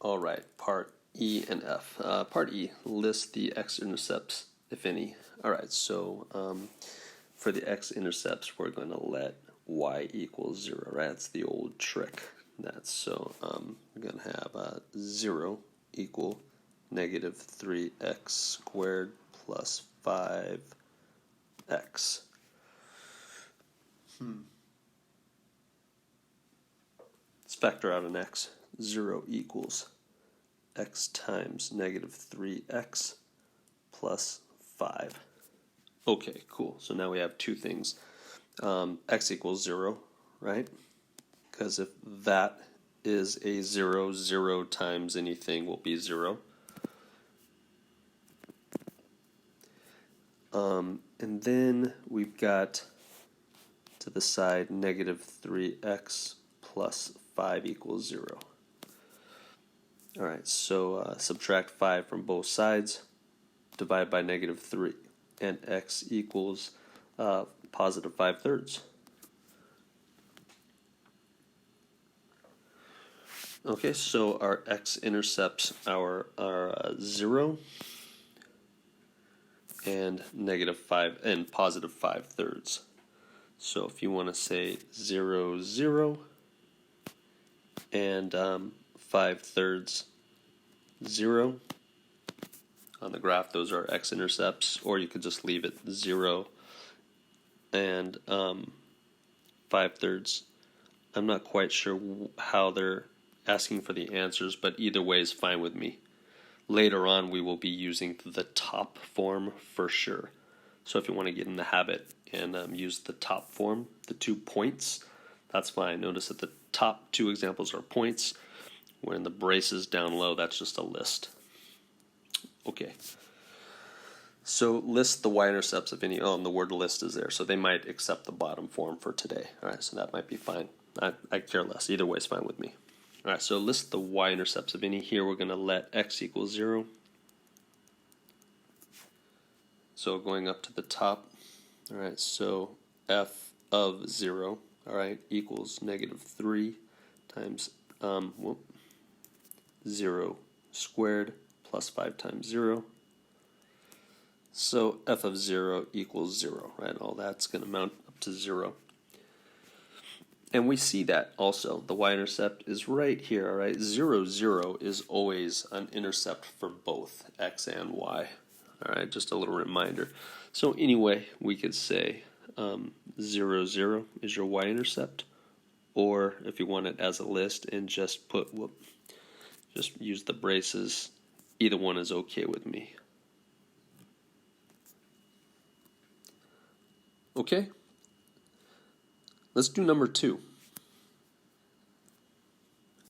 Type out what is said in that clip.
All right, part E and F. Part E, list the x-intercepts, if any. All right, so for the x-intercepts, we're going to let y equals 0, right? That's the old trick. That's so we're going to have 0 equal negative 3x squared plus 5x. Let's factor out an x. 0 equals x times negative 3x plus 5. Okay, cool. So now we have two things. X equals 0, right? Because if that is a 0, 0 times anything will be 0. And then we've got to the side negative 3x plus 5 equals 0. Alright, so subtract 5 from both sides, divide by negative 3, and x equals positive 5/3. Okay, so our x-intercepts are 0 and negative 5 and positive 5/3. So if you want to say 0, 0 and 5/3 0 on the graph, those are x-intercepts, or you could just leave it 0 and 5/3. I'm not quite sure how they're asking for the answers, but either way is fine with me. Later on we will be using the top form for sure. So if you want to get in the habit and use the top form, the 2 points, that's fine. Notice that the top 2 examples are points, when the braces down low, that's just a list. Okay. So list the y-intercepts of any. Oh, and the word list is there, so they might accept the bottom form for today. All right, so that might be fine. I care less. Either way is fine with me. All right, so list the y-intercepts of any. Here we're going to let x equal 0. So going up to the top. All right, so f of 0, all right, equals negative 3 times 0 squared plus 5 times 0. So f of 0 equals 0, right? All that's going to mount up to 0. And we see that also. The y-intercept is right here, all right? 0, 0 is always an intercept for both x and y. All right, just a little reminder. So anyway, we could say 0, 0 is your y-intercept, or if you want it as a list and just put, just use the braces, either one is okay with me. Okay, let's do number 2.